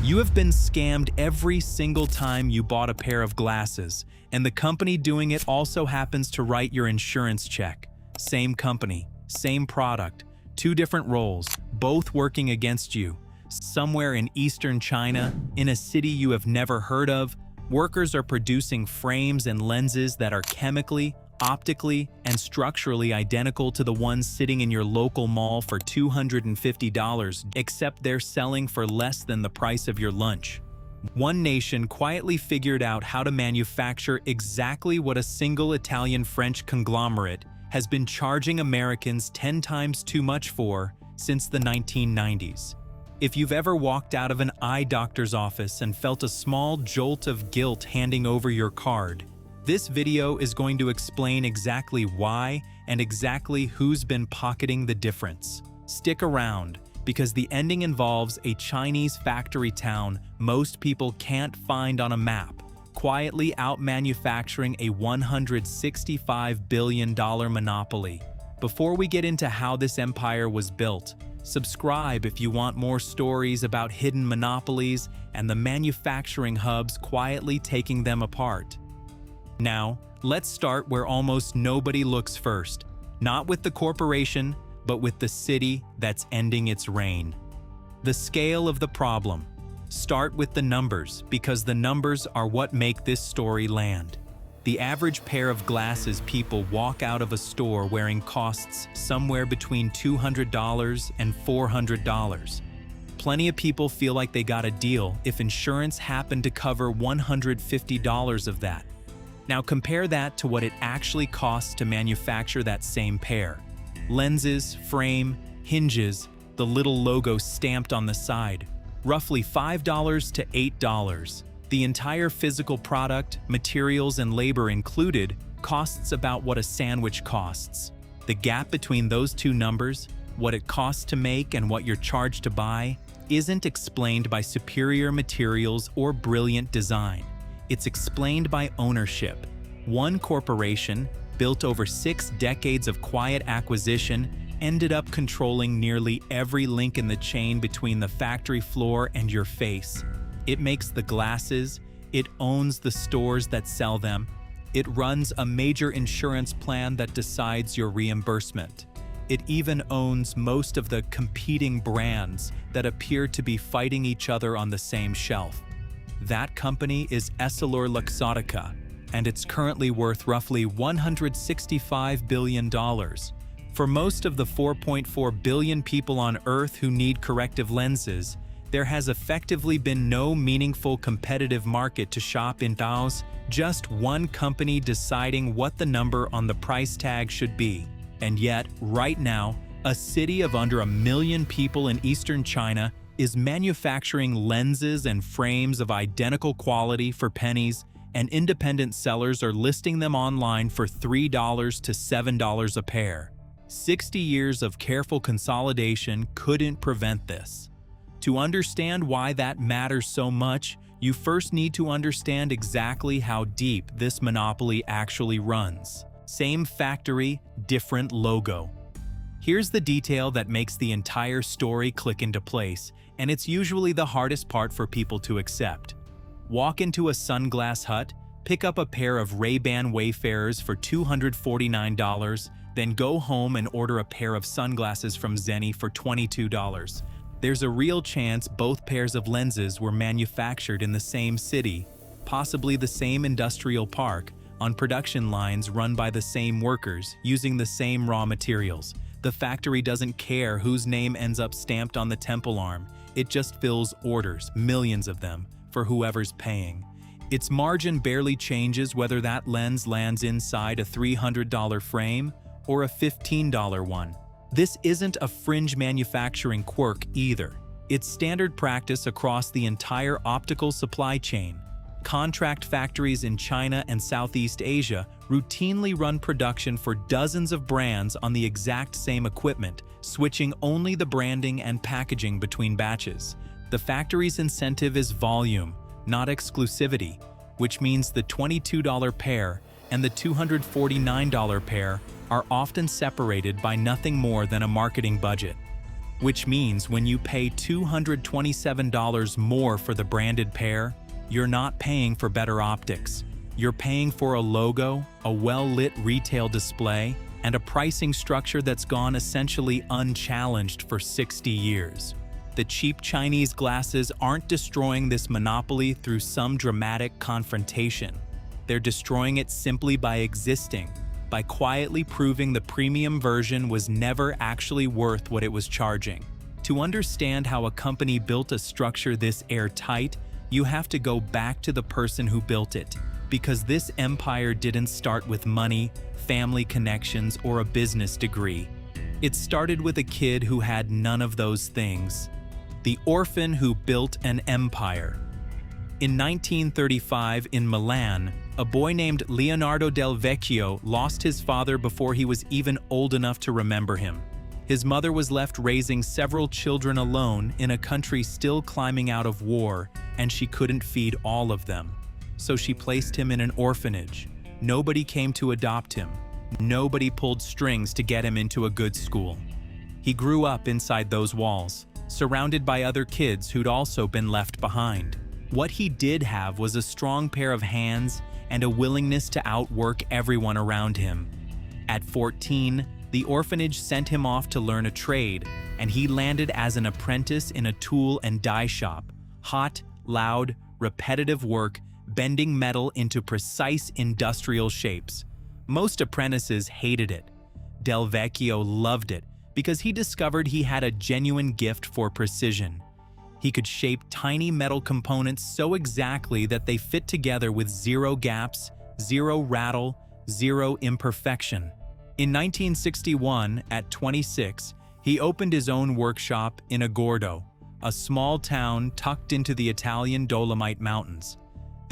You have been scammed every single time you bought a pair of glasses, and the company doing it also happens to write your insurance check. Same company, same product, two different roles, both working against you. Somewhere in eastern China, in a city you have never heard of, workers are producing frames and lenses that are chemically, optically, and structurally identical to the ones sitting in your local mall for $250, except they're selling for less than the price of your lunch. One nation quietly figured out how to manufacture exactly what a single Italian-French conglomerate has been charging Americans 10 times too much for since the 1990s. If you've ever walked out of an eye doctor's office and felt a small jolt of guilt handing over your card, this video is going to explain exactly why and exactly who's been pocketing the difference. Stick around, because the ending involves a Chinese factory town most people can't find on a map, quietly out-manufacturing a $165 billion monopoly. Before we get into how this empire was built, subscribe if you want more stories about hidden monopolies and the manufacturing hubs quietly taking them apart. Now, let's start where almost nobody looks first, not with the corporation, but with the city that's ending its reign. The scale of the problem. Start with the numbers, because the numbers are what make this story land. The average pair of glasses people walk out of a store wearing costs somewhere between $200 and $400. Plenty of people feel like they got a deal if insurance happened to cover $150 of that. Now compare that to what it actually costs to manufacture that same pair. Lenses, frame, hinges, the little logo stamped on the side. Roughly $5 to $8. The entire physical product, materials and labor included, costs about what a sandwich costs. The gap between those two numbers, what it costs to make and what you're charged to buy, isn't explained by superior materials or brilliant design. It's explained by ownership. One corporation, built over 6 decades of quiet acquisition, ended up controlling nearly every link in the chain between the factory floor and your face. It makes the glasses, it owns the stores that sell them, it runs a major insurance plan that decides your reimbursement. It even owns most of the competing brands that appear to be fighting each other on the same shelf. That company is Luxottica, and it's currently worth roughly $165 billion. For most of the 4.4 billion people on Earth who need corrective lenses, there has effectively been no meaningful competitive market to shop in. Just one company deciding what the number on the price tag should be. And yet, right now, a city of under 1 million people in eastern China is manufacturing lenses and frames of identical quality for pennies, and independent sellers are listing them online for $3 to $7 a pair. 60 years of careful consolidation couldn't prevent this. To understand why that matters so much, you first need to understand exactly how deep this monopoly actually runs. Same factory, different logo. Here's the detail that makes the entire story click into place, and it's usually the hardest part for people to accept. Walk into a sunglass hut, pick up a pair of RayBan Wayfarers for $249, then go home and order a pair of sunglasses from Zenni for $22. There's a real chance both pairs of lenses were manufactured in the same city, possibly the same industrial park, on production lines run by the same workers, using the same raw materials. The factory doesn't care whose name ends up stamped on the temple arm. It just fills orders, millions of them, for whoever's paying. Its margin barely changes whether that lens lands inside a $300 frame or a $15 one. This isn't a fringe manufacturing quirk either. It's standard practice across the entire optical supply chain. Contract factories in China and Southeast Asia routinely run production for dozens of brands on the exact same equipment, switching only the branding and packaging between batches. The factory's incentive is volume, not exclusivity, which means the $22 pair and the $249 pair are often separated by nothing more than a marketing budget. which means when you pay $227 more for the branded pair, you're not paying for better optics. You're paying for a logo, a well-lit retail display, and a pricing structure that's gone essentially unchallenged for 60 years. The cheap Chinese glasses aren't destroying this monopoly through some dramatic confrontation. They're destroying it simply by existing, by quietly proving the premium version was never actually worth what it was charging. To understand how a company built a structure this airtight, you have to go back to the person who built it, because this empire didn't start with money, family connections, or a business degree. It started with a kid who had none of those things. The orphan who built an empire. In 1935, in Milan, a boy named Leonardo del Vecchio lost his father before he was even old enough to remember him. His mother was left raising several children alone in a country still climbing out of war, and she couldn't feed all of them. So she placed him in an orphanage. Nobody came to adopt him. Nobody pulled strings to get him into a good school. He grew up inside those walls, surrounded by other kids who'd also been left behind. What he did have was a strong pair of hands and a willingness to outwork everyone around him. At 14, the orphanage sent him off to learn a trade, and he landed as an apprentice in a tool and die shop. Hot, loud, repetitive work, bending metal into precise industrial shapes. Most apprentices hated it. Del Vecchio loved it because he discovered he had a genuine gift for precision. He could shape tiny metal components so exactly that they fit together with zero gaps, zero rattle, zero imperfection. In 1961, at 26, he opened his own workshop in Agordo, a small town tucked into the Italian Dolomite Mountains.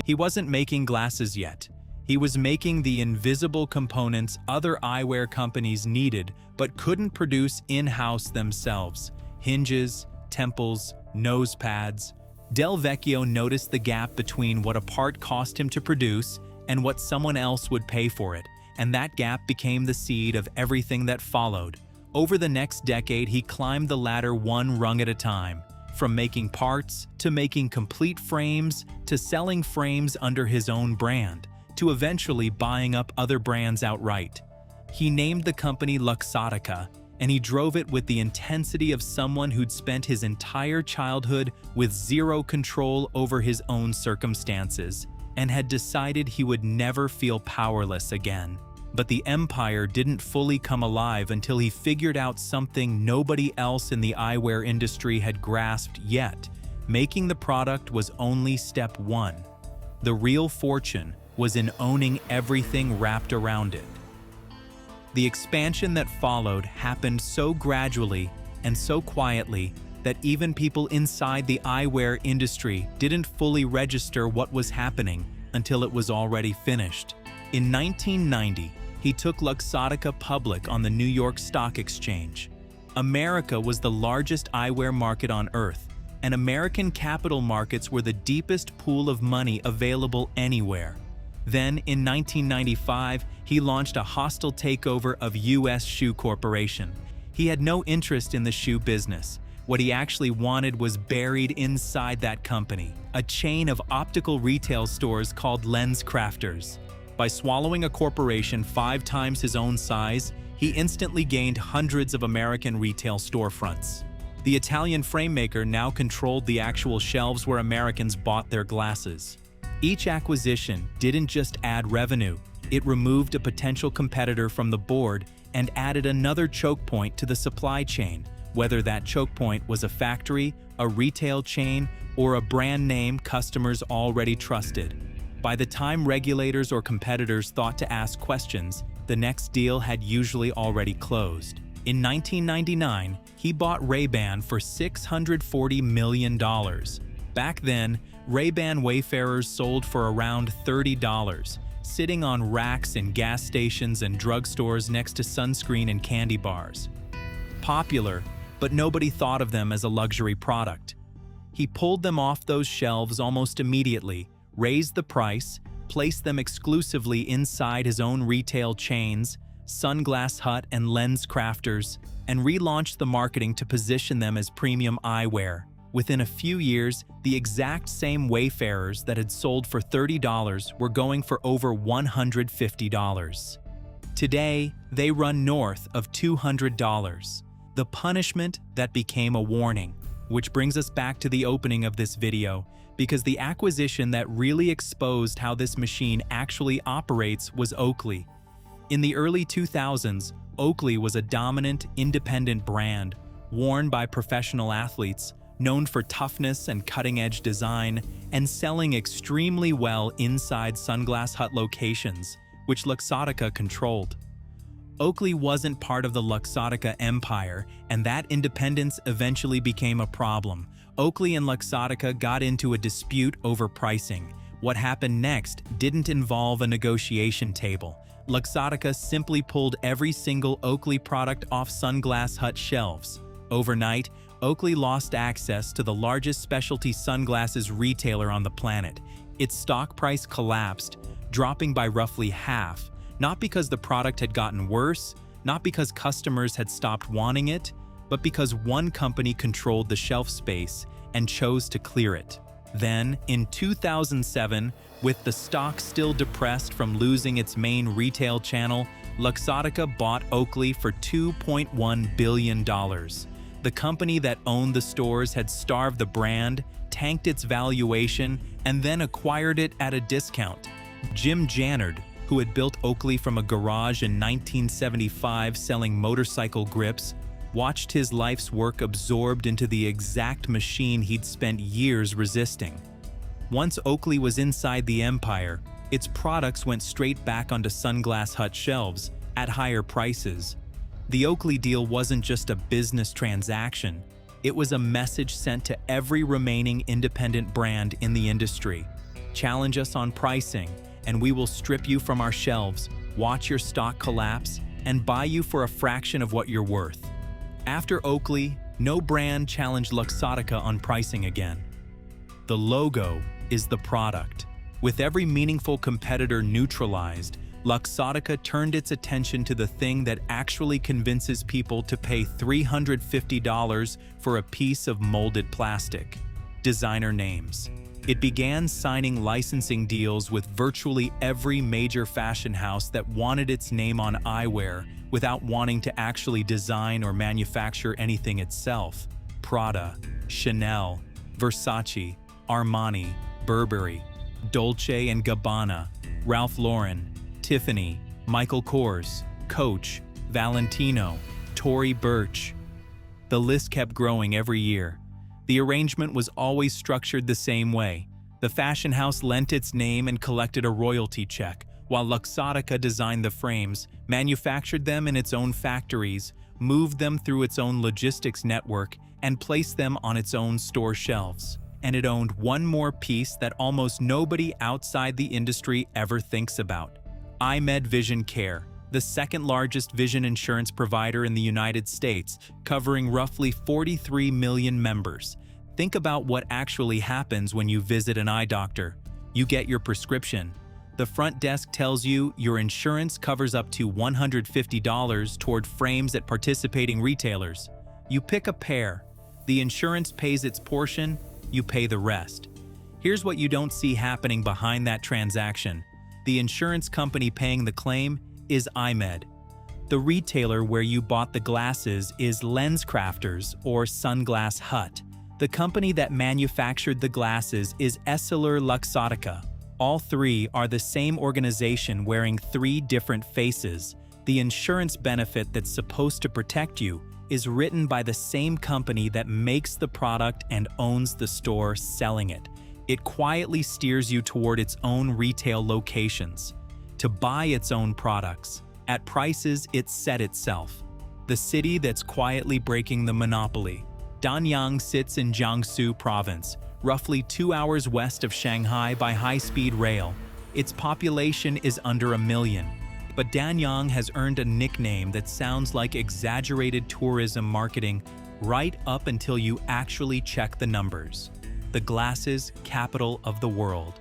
He wasn't making glasses yet. He was making the invisible components other eyewear companies needed but couldn't produce in-house themselves: hinges, temples, nose pads. Del Vecchio noticed the gap between what a part cost him to produce and what someone else would pay for it, and that gap became the seed of everything that followed. Over the next decade, he climbed the ladder one rung at a time, from making parts to making complete frames to selling frames under his own brand, to eventually buying up other brands outright. He named the company Luxottica, and he drove it with the intensity of someone who'd spent his entire childhood with zero control over his own circumstances and had decided he would never feel powerless again. But the empire didn't fully come alive until he figured out something nobody else in the eyewear industry had grasped yet. Making the product was only step one. The real fortune was in owning everything wrapped around it. The expansion that followed happened so gradually and so quietly that even people inside the eyewear industry didn't fully register what was happening until it was already finished. In 1990, he took Luxottica public on the New York Stock Exchange. America was the largest eyewear market on Earth, and American capital markets were the deepest pool of money available anywhere. Then, in 1995, he launched a hostile takeover of U.S. Shoe Corporation. He had no interest in the shoe business. What he actually wanted was buried inside that company, a chain of optical retail stores called Lens Crafters. By swallowing a corporation 5 times his own size, he instantly gained hundreds of American retail storefronts. The Italian framemaker now controlled the actual shelves where Americans bought their glasses. Each acquisition didn't just add revenue, it removed a potential competitor from the board and added another choke point to the supply chain, whether that choke point was a factory, a retail chain, or a brand name customers already trusted. By the time regulators or competitors thought to ask questions, the next deal had usually already closed. In 1999, he bought RayBan for $640 million. Back then, RayBan Wayfarers sold for around $30, sitting on racks in gas stations and drugstores next to sunscreen and candy bars. Popular, but nobody thought of them as a luxury product. He pulled them off those shelves almost immediately, raised the price, placed them exclusively inside his own retail chains, Sunglass Hut, and Lens Crafters, and relaunched the marketing to position them as premium eyewear. Within a few years, the exact same Wayfarers that had sold for $30 were going for over $150. Today, they run north of $200. The punishment that became a warning, which brings us back to the opening of this video, because the acquisition that really exposed how this machine actually operates was Oakley. In the early 2000s, Oakley was a dominant, independent brand, worn by professional athletes, known for toughness and cutting-edge design, and selling extremely well inside Sunglass Hut locations, which Luxottica controlled. Oakley wasn't part of the Luxottica empire, and that independence eventually became a problem. Oakley and Luxottica got into a dispute over pricing. What happened next didn't involve a negotiation table. Luxottica simply pulled every single Oakley product off Sunglass Hut shelves. Overnight, Oakley lost access to the largest specialty sunglasses retailer on the planet. Its stock price collapsed, dropping by roughly half, not because the product had gotten worse, not because customers had stopped wanting it, but because one company controlled the shelf space and chose to clear it. Then, in 2007, with the stock still depressed from losing its main retail channel, Luxottica bought Oakley for $2.1 billion. The company that owned the stores had starved the brand, tanked its valuation, and then acquired it at a discount. Jim Jannard, who had built Oakley from a garage in 1975 selling motorcycle grips, watched his life's work absorbed into the exact machine he'd spent years resisting. Once Oakley was inside the empire, its products went straight back onto Sunglass Hut shelves at higher prices. The Oakley deal wasn't just a business transaction, it was a message sent to every remaining independent brand in the industry. Challenge us on pricing, and we will strip you from our shelves, watch your stock collapse, and buy you for a fraction of what you're worth. After Oakley, no brand challenged Luxottica on pricing again. The logo is the product. With every meaningful competitor neutralized, Luxottica turned its attention to the thing that actually convinces people to pay $350 for a piece of molded plastic: designer names. It began signing licensing deals with virtually every major fashion house that wanted its name on eyewear without wanting to actually design or manufacture anything itself. Prada, Chanel, Versace, Armani, Burberry, Dolce & Gabbana, Ralph Lauren, Tiffany, Michael Kors, Coach, Valentino, Tory Burch. The list kept growing every year. The arrangement was always structured the same way. The fashion house lent its name and collected a royalty check, while Luxottica designed the frames, manufactured them in its own factories, moved them through its own logistics network, and placed them on its own store shelves. And it owned one more piece that almost nobody outside the industry ever thinks about: Eyemed Vision Care, the second largest vision insurance provider in the United States, covering roughly 43 million members. Think about what actually happens when you visit an eye doctor. You get your prescription. The front desk tells you your insurance covers up to $150 toward frames at participating retailers. You pick a pair. The insurance pays its portion, you pay the rest. Here's what you don't see happening behind that transaction. The insurance company paying the claim is Eyemed. The retailer where you bought the glasses is Lens Crafters or Sunglass Hut. The company that manufactured the glasses is Luxottica. All three are the same organization wearing three different faces. The insurance benefit that's supposed to protect you is written by the same company that makes the product and owns the store selling it. It quietly steers you toward its own retail locations, to buy its own products, at prices it set itself. The city that's quietly breaking the monopoly. Danyang sits in Jiangsu province, roughly 2 hours west of Shanghai by high-speed rail. Its population is under 1 million. But Danyang has earned a nickname that sounds like exaggerated tourism marketing right up until you actually check the numbers. The glasses capital of the world.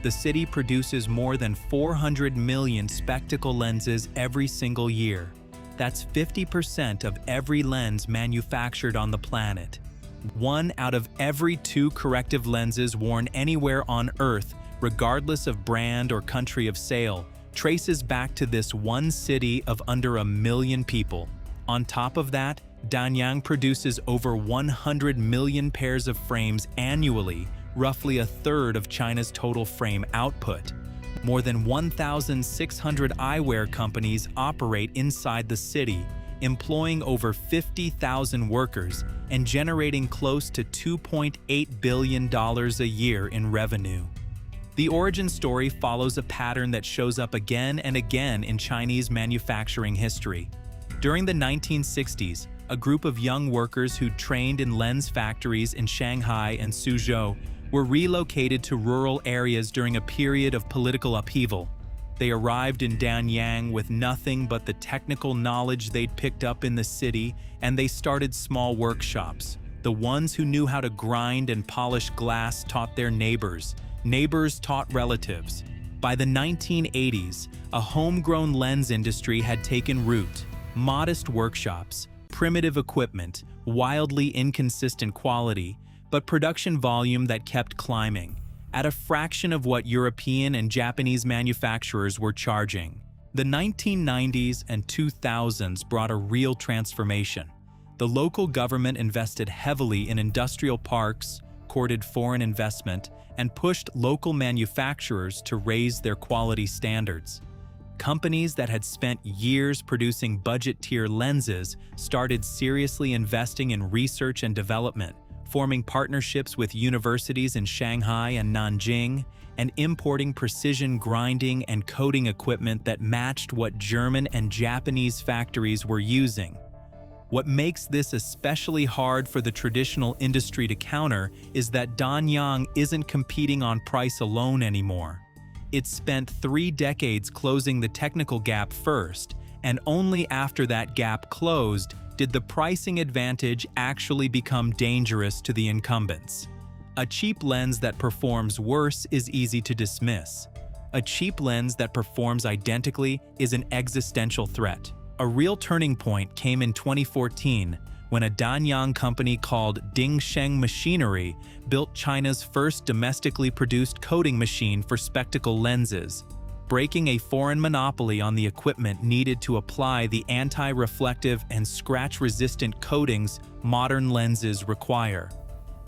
The city produces more than 400 million spectacle lenses every single year. That's 50% of every lens manufactured on the planet. 1 out of every 2 corrective lenses worn anywhere on Earth, regardless of brand or country of sale, traces back to this one city of under 1 million people. On top of that, Danyang produces over 100 million pairs of frames annually, roughly a third of China's total frame output. More than 1,600 eyewear companies operate inside the city, employing over 50,000 workers and generating close to $2.8 billion a year in revenue. The origin story follows a pattern that shows up again and again in Chinese manufacturing history. During the 1960s, a group of young workers who trained in lens factories in Shanghai and Suzhou were relocated to rural areas during a period of political upheaval. They arrived in Danyang with nothing but the technical knowledge they'd picked up in the city, and they started small workshops. The ones who knew how to grind and polish glass taught their neighbors. Neighbors taught relatives. By the 1980s, a homegrown lens industry had taken root. Modest workshops, primitive equipment, wildly inconsistent quality, but production volume that kept climbing, at a fraction of what European and Japanese manufacturers were charging. The 1990s and 2000s brought a real transformation. The local government invested heavily in industrial parks, courted foreign investment, and pushed local manufacturers to raise their quality standards. Companies that had spent years producing budget-tier lenses started seriously investing in research and development, forming partnerships with universities in Shanghai and Nanjing, and importing precision grinding and coating equipment that matched what German and Japanese factories were using. What makes this especially hard for the traditional industry to counter is that Danyang isn't competing on price alone anymore. It spent 3 decades closing the technical gap first, and only after that gap closed did the pricing advantage actually become dangerous to the incumbents. A cheap lens that performs worse is easy to dismiss. A cheap lens that performs identically is an existential threat. A real turning point came in 2014 when a Danyang company called Dingsheng Machinery built China's first domestically produced coating machine for spectacle lenses, breaking a foreign monopoly on the equipment needed to apply the anti-reflective and scratch-resistant coatings modern lenses require.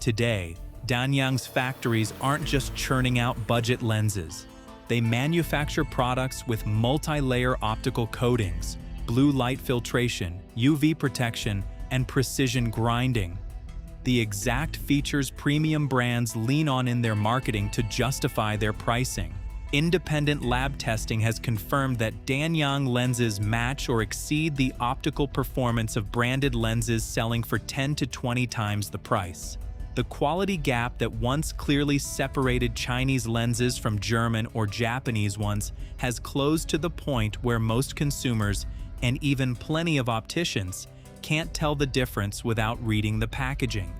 Today, Danyang's factories aren't just churning out budget lenses. They manufacture products with multi-layer optical coatings, blue light filtration, UV protection, and precision grinding. The exact features premium brands lean on in their marketing to justify their pricing. Independent lab testing has confirmed that Danyang lenses match or exceed the optical performance of branded lenses selling for 10 to 20 times the price. The quality gap that once clearly separated Chinese lenses from German or Japanese ones has closed to the point where most consumers, and even plenty of opticians, can't tell the difference without reading the packaging.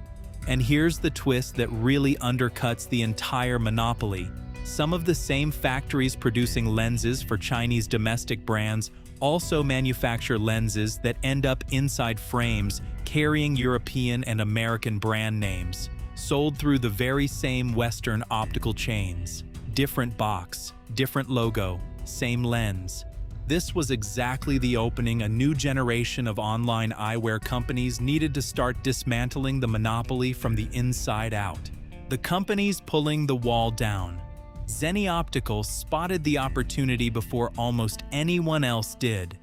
And here's the twist that really undercuts the entire monopoly. Some of the same factories producing lenses for Chinese domestic brands also manufacture lenses that end up inside frames carrying European and American brand names, sold through the very same Western optical chains. Different box, different logo, same lens. This was exactly the opening a new generation of online eyewear companies needed to start dismantling the monopoly from the inside out. The companies pulling the wall down. Zenni Optical spotted the opportunity before almost anyone else did.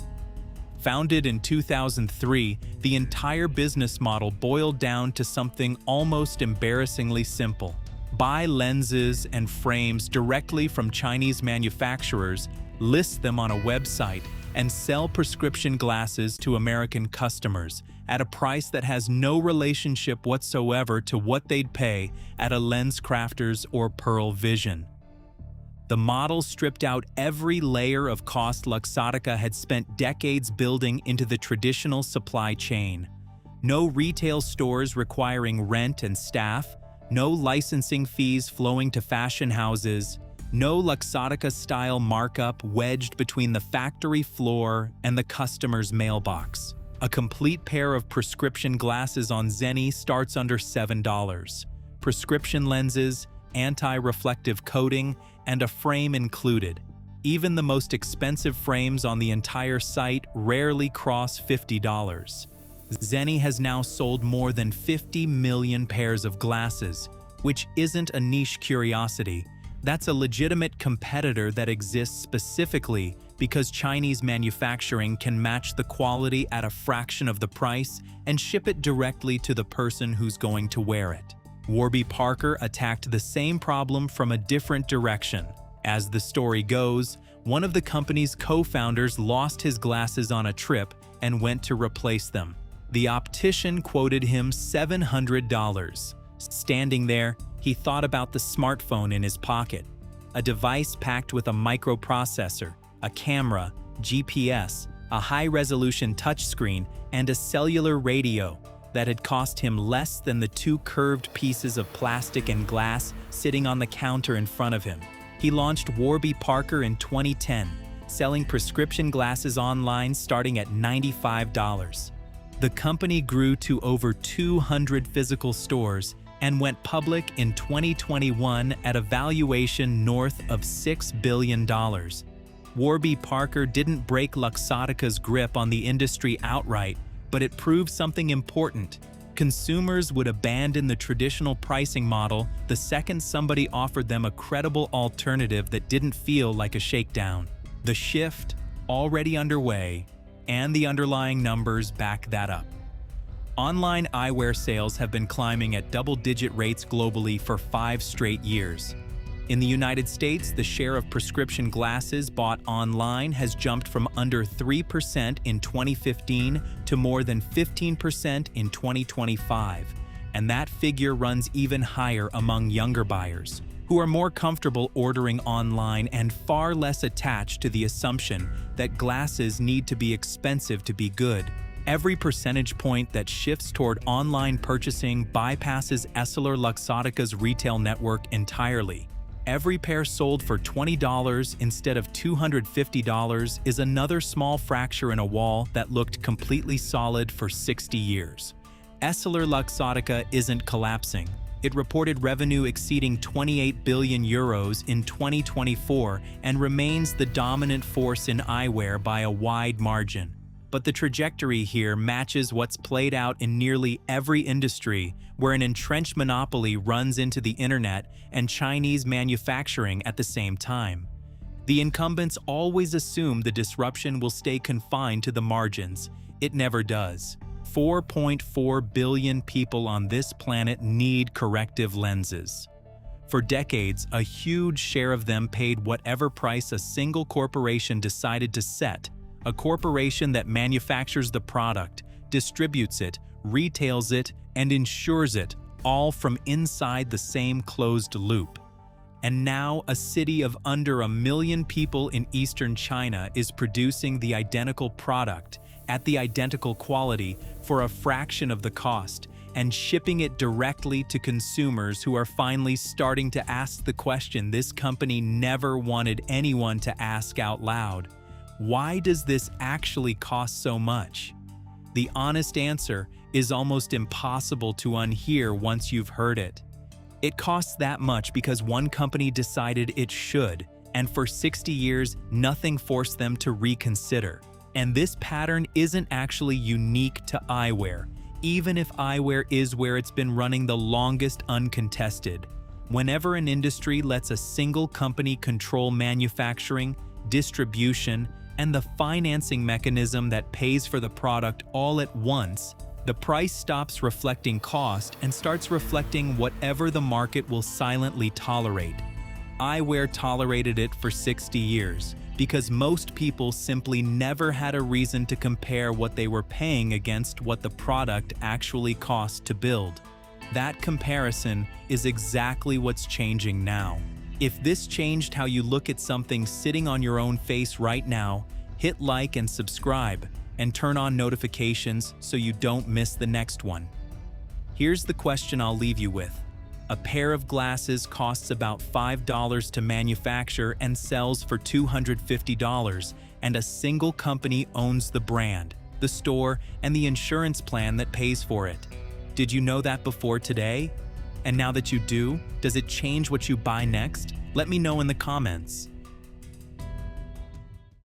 Founded in 2003, the entire business model boiled down to something almost embarrassingly simple. Buy lenses and frames directly from Chinese manufacturers, list them on a website, and sell prescription glasses to American customers at a price that has no relationship whatsoever to what they'd pay at a LensCrafters or Pearl Vision. The model stripped out every layer of cost Luxottica had spent decades building into the traditional supply chain. No retail stores requiring rent and staff, no licensing fees flowing to fashion houses, No Luxottica-style markup wedged between the factory floor and the customer's mailbox. A complete pair of prescription glasses on Zenni starts under $7. Prescription lenses, anti-reflective coating, and a frame included. Even the most expensive frames on the entire site rarely cross $50. Zenni has now sold more than 50 million pairs of glasses, which isn't a niche curiosity. That's a legitimate competitor that exists specifically because Chinese manufacturing can match the quality at a fraction of the price and ship it directly to the person who's going to wear it. Warby Parker attacked the same problem from a different direction. As the story goes, one of the company's co-founders lost his glasses on a trip and went to replace them. The optician quoted him $700. Standing there, he thought about the smartphone in his pocket, a device packed with a microprocessor, a camera, GPS, a high-resolution touchscreen, and a cellular radio that had cost him less than the two curved pieces of plastic and glass sitting on the counter in front of him. He launched Warby Parker in 2010, selling prescription glasses online starting at $95. The company grew to over 200 physical stores and went public in 2021 at a valuation north of $6 billion. Warby Parker didn't break Luxottica's grip on the industry outright, but it proved something important. Consumers would abandon the traditional pricing model the second somebody offered them a credible alternative that didn't feel like a shakedown. The shift, already underway, and the underlying numbers back that up. Online eyewear sales have been climbing at double-digit rates globally for 5 straight years. In the United States, the share of prescription glasses bought online has jumped from under 3% in 2015 to more than 15% in 2025, and that figure runs even higher among younger buyers, who are more comfortable ordering online and far less attached to the assumption that glasses need to be expensive to be good. Every percentage point that shifts toward online purchasing bypasses EssilorLuxottica's retail network entirely. Every pair sold for $20 instead of $250 is another small fracture in a wall that looked completely solid for 60 years. EssilorLuxottica isn't collapsing. It reported revenue exceeding 28 billion euros in 2024 and remains the dominant force in eyewear by a wide margin. But the trajectory here matches what's played out in nearly every industry where an entrenched monopoly runs into the internet and Chinese manufacturing at the same time. The incumbents always assume the disruption will stay confined to the margins. It never does. 4.4 billion people on this planet need corrective lenses. For decades, a huge share of them paid whatever price a single corporation decided to set. A corporation that manufactures the product, distributes it, retails it, and insures it, all from inside the same closed loop. And now, a city of under 1 million people in eastern China is producing the identical product at the identical quality for a fraction of the cost and shipping it directly to consumers who are finally starting to ask the question this company never wanted anyone to ask out loud. Why does this actually cost so much? The honest answer is almost impossible to unhear once you've heard it. It costs that much because one company decided it should, and for 60 years, nothing forced them to reconsider. And this pattern isn't actually unique to eyewear, even if eyewear is where it's been running the longest uncontested. Whenever an industry lets a single company control manufacturing, distribution, and the financing mechanism that pays for the product all at once, the price stops reflecting cost and starts reflecting whatever the market will silently tolerate. Eyewear tolerated it for 60 years because most people simply never had a reason to compare what they were paying against what the product actually cost to build. That comparison is exactly what's changing now. If this changed how you look at something sitting on your own face right now, hit like and subscribe, and turn on notifications so you don't miss the next one. Here's the question I'll leave you with. A pair of glasses costs about $5 to manufacture and sells for $250, and a single company owns the brand, the store, and the insurance plan that pays for it. Did you know that before today? And now that you do, does it change what you buy next? Let me know in the comments.